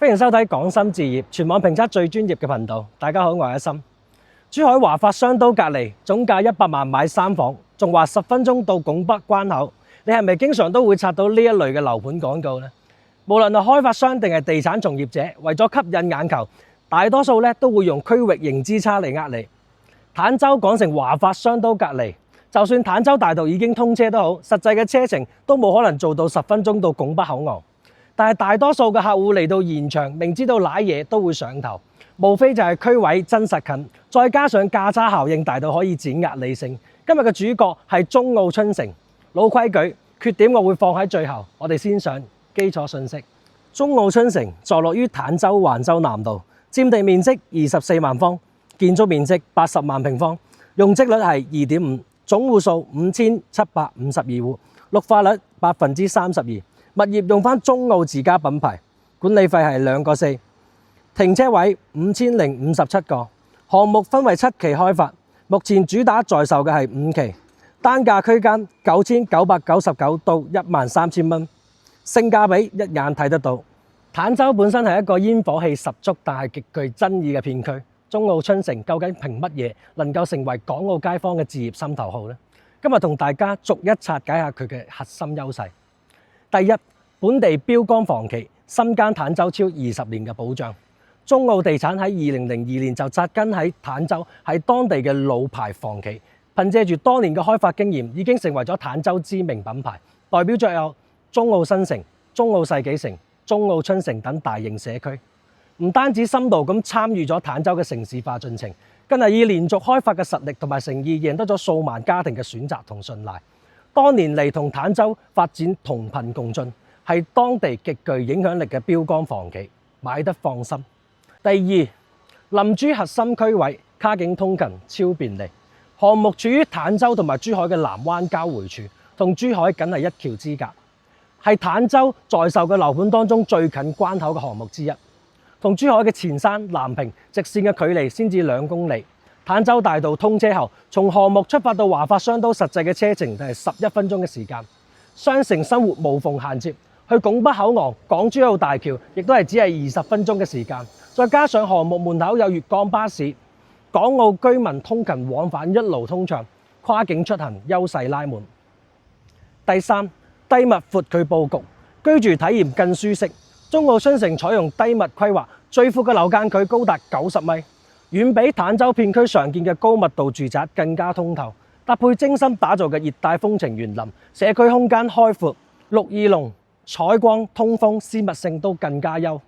歡迎收睇港深置業全網評測最專業嘅頻道。大家好，我係阿森。珠海華發商都隔離，總價100萬買3房，仲話10分鐘到拱北關口。你係咪經常都會刷到呢一類嘅樓盤廣告呢？無論係開發商定係地產從業者，為咗吸引眼球，大多數咧都會用區域型之差嚟呃你。坦洲講成華發商都隔離，就算坦洲大道已經通車都好，實際嘅車程都冇可能做到10分鐘到拱北口岸。但係大多數嘅客戶嚟到現場，明知道瀨嘢都會上頭，無非就係區位真實近，再加上價差效應大到可以碾壓理性。今日嘅主角係中澳春城。老規矩，缺點我會放喺最後，我哋先上基礎信息。中澳春城坐落於坦洲環洲南道，佔地面積24萬方，建築面積80萬平方，容積率係2.5，總戶數5752戶，綠化率32%。物業用返中澳自家品牌，管理費係2個4，停車位5057個。項目分為7期開發，目前主打在售嘅係5期，單價區間9999到13000蚊，性價比一眼睇得到。坦洲本身係一個煙火氣十足但係極具爭議嘅片區，中澳春城究竟憑乜嘢能夠成為港澳街坊嘅置業心頭好呢？今日同大家逐一拆解下佢嘅核心優勢。第一，本地標杆房企，深耕坦洲超20年嘅保障。中澳地產喺2002年就紮根喺坦洲，係當地嘅老牌房企，憑借住多年嘅開發經驗，已經成為咗坦洲知名品牌，代表着有中澳新城、中澳世紀城、中澳春城等大型社區。唔單止深度咁參與咗坦洲嘅城市化進程，更係以連續開發嘅實力同埋誠意，贏得咗數萬家庭嘅選擇同信賴。多年嚟同坦洲發展同頻共進，係當地極具影響力嘅標杆房企，買得放心。第二，林珠核心區位，跨境通勤超便利。項目處於坦洲同埋珠海嘅南灣交匯處，同珠海僅係一橋之隔，係坦洲在售嘅樓盤當中最近關口嘅項目之一。同珠海嘅前山、南屏直線嘅距離先至2公里。坦洲大道通車後，從項目出發到華發商都實際嘅車程係11分鐘嘅時間，雙城生活無縫銜接。去拱北口岸、港珠澳大橋亦都係只係20分鐘嘅時間，再加上項目門口有粵港巴士，港澳居民通勤往返一路通暢，跨境出行優勢拉滿。第三，低密闊距佈局，居住體驗更舒適。中澳春城採用低密規劃，最闊嘅樓間距高達90米。遠比坦洲片區常見嘅高密度住宅更加通透，搭配精心打造嘅熱帶風情園林，社區空間開闊，綠意濃，採光、通風、私密性都更加優。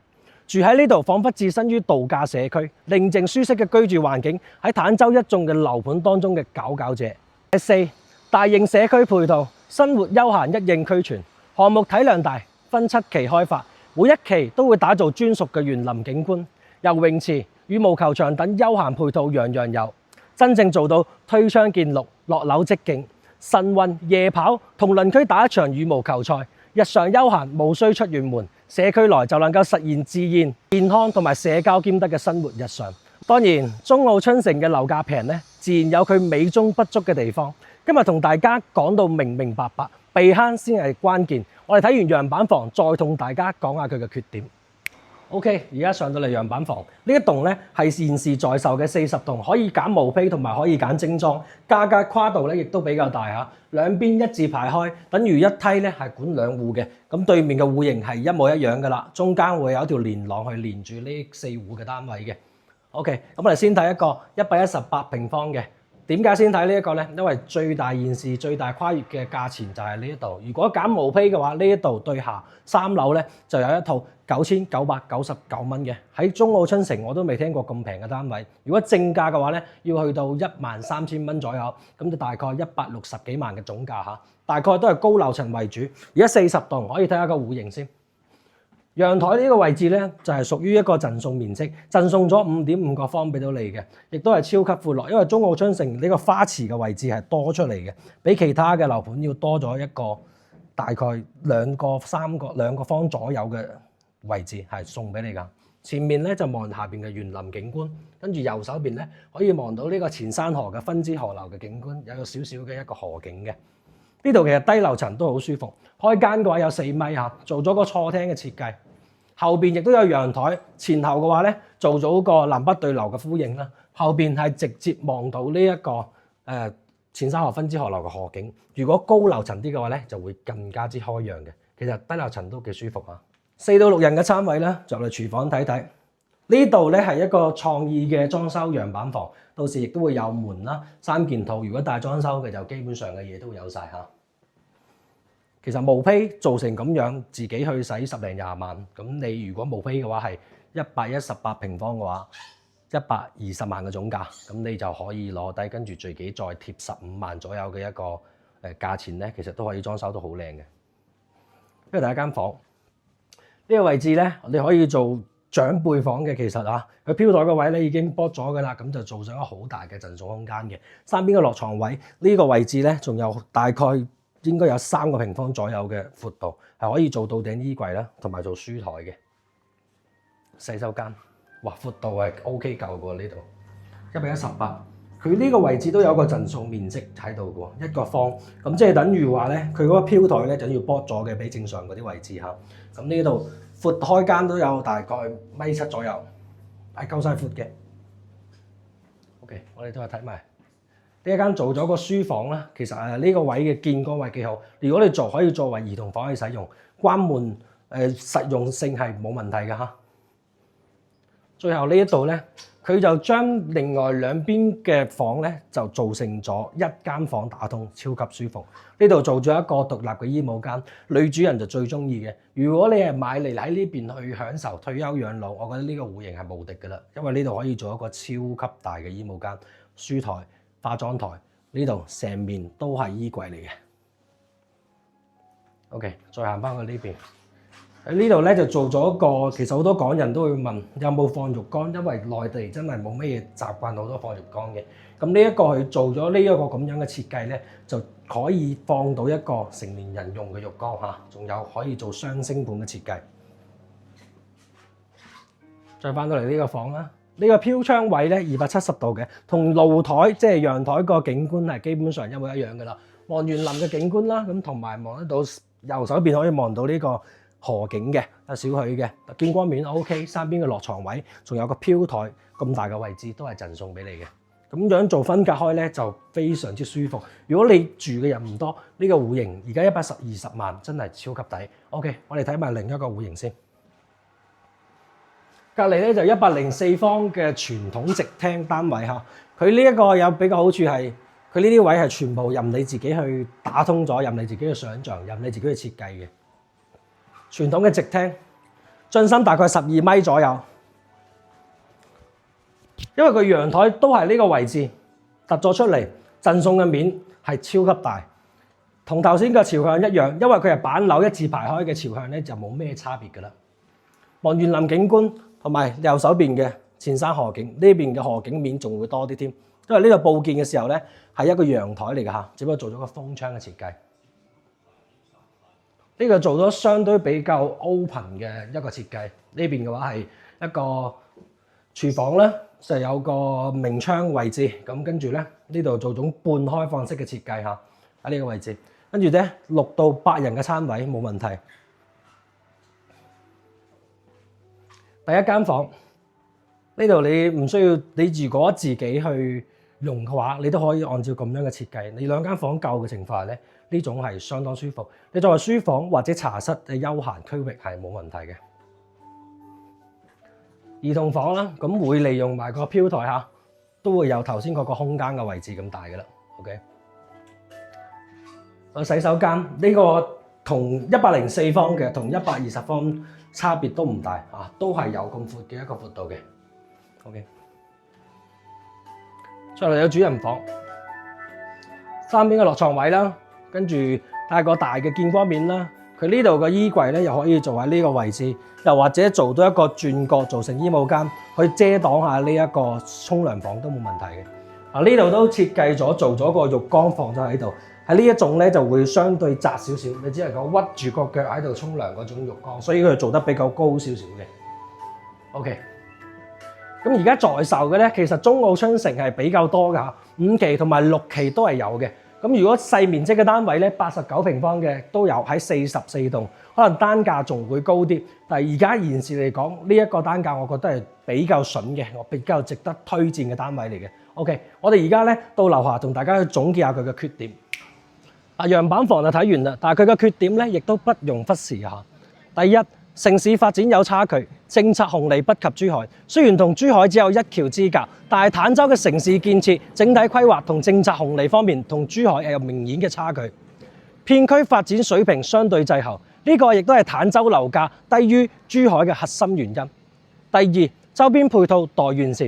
住喺呢度，彷彿置身於度假社區，寧靜舒適嘅居住環境喺坦洲一眾嘅樓盤當中嘅佼佼者。第四，大型社區配套，生活休閒一應俱全。項目體量大，分7期開發，每一期都會打造專屬嘅園林景觀、游泳池、羽毛球場等休閒配套樣樣有，真正做到推窗見綠、落樓即景。晨運、夜跑同鄰居打一場羽毛球賽，日常休閒無需出遠門，社區內就能夠實現自然、健康同埋社交兼得嘅生活日常。當然，中澳春城嘅樓價平呢，自然有佢美中不足嘅地方。今日同大家講到明明白白，避慳先係關鍵。我哋睇完樣板房，再同大家講下佢嘅缺點。OK， 而家上到嚟樣板房，呢一棟咧係現時在售嘅40棟，可以揀毛坯同埋可以揀精裝，價格跨度咧亦都比較大嚇，兩邊一字排開，等於一梯咧係管2戶嘅，咁對面嘅戶型係一模一樣噶啦，中間會有一條連廊去連住呢4戶嘅單位嘅。OK，咁我哋先睇一個118平方嘅。點解先睇呢一個呢？因為現時最大跨越嘅價錢就係呢一度。如果揀毛坯嘅話，呢一度對下3樓呢就有一套9999蚊嘅。喺中澳春城我都未聽過咁平嘅單位。如果正價嘅話呢，要去到13000蚊左右，咁就大概160幾萬嘅總價嚇。大概都係高樓層為主。而家40棟，可以睇下個戶型先。陽台呢個位置呢，就係屬於一個贈送面積，贈送咗5.5個方俾到你嘅，亦都係超級闊落。因為中澳春城呢個花池嘅位置係多出嚟嘅，比其他嘅樓盤要多咗一個大概2個方左右嘅位置係送俾你㗎。前面呢，就望下邊嘅園林景觀，跟住右手邊呢，可以望到呢個前山河嘅分支河流嘅景觀，有個少少嘅一個河景嘅。呢度其實低樓層都好舒服，開間嘅話有4米嚇，做咗個錯廳嘅設計。後邊亦都有陽台，前後嘅話咧做咗個南北對流嘅呼應啦。後邊係直接望到呢一個前山河分支河流嘅河景。如果高樓層啲嘅話咧，就會更加之開揚嘅。其實低樓層都幾舒服啊。4到6人嘅餐位啦，就嚟廚房睇睇。呢度咧係一個創意嘅裝修樣板房，到時亦都會有門啦、3件套。如果大裝修嘅就基本上嘅嘢都會有晒嚇。其實毛坯做成咁樣，自己去使10零20萬。咁你如果毛坯嘅話係118平方嘅話，120萬嘅總價，咁你就可以攞低，跟住自己再貼15萬左右嘅一個價錢咧，其實都可以裝修到好靚嘅。呢個第一間房，呢個位置咧，你可以做長輩房嘅。其實啊，佢飄台個位咧已經剝咗㗎啦，咁就做上一個好大嘅贈送空間嘅。三邊嘅落床位呢個位置咧，仲有大概應該有3個平方左右嘅闊度，係可以做到頂衣櫃啦，同埋做書台嘅。洗手間，哇，闊度係 OK 夠嘅呢度，1:18。佢呢個位置都有個贈送面積喺度嘅，一個方，咁即係等於話咧，佢嗰個飄台咧就要剝咗嘅，比正常嗰啲位置嚇。咁呢度闊開間都有大概1.7米左右，係夠晒闊嘅。OK， 我哋都係睇埋呢一間做咗個書房啦。其實呢個位嘅見光位幾好，如果你可以作為兒童房去使用，關門實用性係冇問題嘅嚇。最後呢一度咧，佢就將另外兩邊嘅房咧就做成咗一間房打通，超級舒服。呢度做咗一個獨立嘅衣帽間，女主人就最中意嘅。如果你係買嚟喺呢邊去享受退休養老，我覺得呢個戶型係無敵㗎啦，因為呢度可以做一個超級大嘅衣帽間、書台、化妝台，呢度成面都係衣櫃嚟嘅。OK， 再行翻去呢邊。喺呢度咧就做咗一個，其實好多港人都會問有冇放浴缸，因為內地真係冇咩嘢習慣好多放浴缸嘅。咁呢一個佢做咗呢一個咁樣嘅設計咧，就可以放到一個成年人用嘅浴缸嚇，仲有可以做雙星盆嘅設計。再翻到嚟呢個房啦，呢個飄窗位咧270度嘅，同露台即係陽台個景觀係基本上一模一樣噶啦。望園林嘅景觀啦，咁同埋望得到右手邊可以望到呢個河景嘅，有少許嘅見光面 OK， 三邊嘅落床位，仲有個飄台咁大嘅位置都係贈送俾你嘅。咁樣做分隔開咧就非常之舒服。如果你住嘅人唔多，呢個戶型而家120萬真係超級抵。OK， 我哋睇埋另一個戶型先。隔離咧就104方嘅傳統直廳單位嚇，佢呢一個有比較好處係，佢呢啲位係全部任你自己去打通咗，任你自己去想像，任你自己去設計嘅。傳統嘅直廳，進深大概12米左右，因為佢陽台都係呢個位置突咗出嚟，贈送嘅面係超級大，同頭先嘅朝向一樣，因為佢係板樓一字排開嘅朝向咧，就冇咩差別㗎啦。望園林景觀同埋右手邊嘅前山河景，呢邊嘅河景面仲會多啲添，因為呢度佈建嘅時候咧係一個陽台嚟㗎嚇，只不過做咗個風窗嘅設計。呢個做咗相對比較 open 嘅一個設計，呢邊嘅話係一個廚房啦，就有個明窗位置，咁跟住咧呢度做種半開放式嘅設計嚇，喺呢個位置，跟住咧6到8人嘅餐位冇問題。第一間房呢度你唔需要，你如果自己去用嘅話，你都可以按照咁樣嘅設計。你兩間房夠嘅情況下咧，呢種係相當舒服。你作為書房或者茶室嘅休閒區域係冇問題嘅。兒童房啦，咁會利用埋個飄台嚇，都會有頭先嗰個空間嘅位置咁大嘅啦。OK， 個洗手間呢個同104方嘅同120方差別都唔大啊，都係有咁闊嘅一個闊度嘅。OK， 出嚟有主人房，三邊嘅落床位啦，跟住帶個大嘅見光面啦。佢呢度嘅衣櫃咧，又可以做喺呢個位置，又或者做到一個轉角，做成衣帽間，去遮擋下呢一個沖涼房都冇問題嘅。啊，呢度都設計咗做咗個浴缸放咗喺度，喺呢一種咧就會相對窄少少，你只能夠屈住個腳喺度沖涼嗰種浴缸，所以佢做得比較高少少嘅。OK。咁而家在售嘅咧，其實中澳春城係比較多㗎，5期同埋6期都係有嘅。咁如果細面積嘅單位咧，89平方嘅都有喺44棟，可能單價仲會高啲。但係而家現時嚟講，呢一個單價我覺得係比較筍嘅，我比較值得推薦嘅單位嚟嘅。OK， 我哋而家咧到樓下同大家去總結下佢嘅缺點。樣板房就睇完啦，但係佢嘅缺點咧亦都不容忽視嚇。第一，城市發展有差距，政策紅利不及珠海。雖然同珠海只有一橋之隔，但係坦洲嘅城市建設、整體規劃同政策紅利方面，同珠海有明顯嘅差距。片區發展水平相對滯後，呢個亦都係坦洲樓價低於珠海嘅核心原因。第二，周邊配套待完善，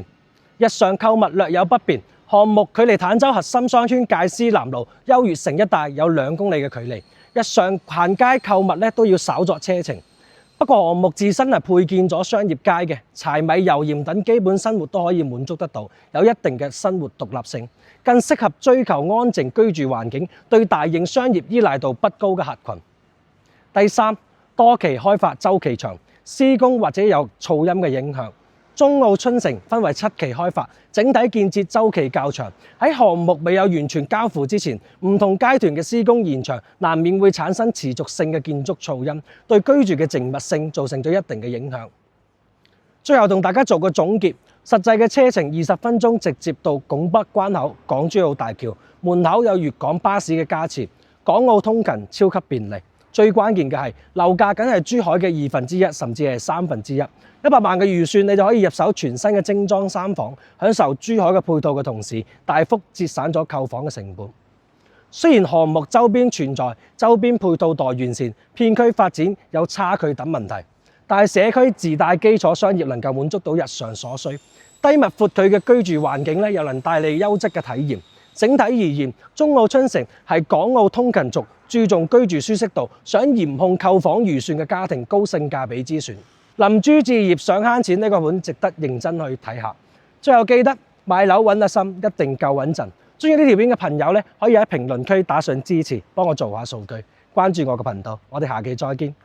日常購物略有不便。項目距離坦洲核心商圈界獅南路、優越城一帶有2公里嘅距離，日常行街購物咧都要稍作車程。不過項目自身係配建咗商業街嘅，柴米油鹽等基本生活都可以滿足得到，有一定嘅生活獨立性，更適合追求安靜居住環境、對大型商業依賴度不高嘅客群。第三，多期開發週期長，施工或者有噪音嘅影響。中澳春城分為7期開發，整體建設週期較長。喺項目未有完全交付之前，唔同階段嘅施工延長，難免會產生持續性嘅建築噪音，對居住嘅靜默性造成咗一定嘅影響。最後同大家做個總結，實際嘅車程20分鐘直接到拱北關口、港珠澳大橋，門口有粵港巴士嘅加持，港澳通勤超級便利。最關鍵嘅係樓價梗係珠海嘅1/2，甚至係1/3。100萬嘅預算，你就可以入手全新嘅精裝3房，享受珠海嘅配套嘅同時，大幅節省咗購房嘅成本。雖然項目周邊存在周邊配套待完善、片區發展有差距等問題，但係社區自帶基礎商業能夠滿足到日常所需，低密闊距嘅居住環境咧，又能帶嚟優質嘅體驗。整體而言，中澳春城係港澳通勤族注重居住舒適度、想嚴控購房預算嘅家庭高性價比之選。臨珠置業想慳錢呢個盤值得認真去睇下。最後記得買樓穩得心，一定夠穩陣。中意呢條片嘅朋友咧，可以喺評論區打上支持，幫我做下數據，關注我嘅頻道。我哋下期再見。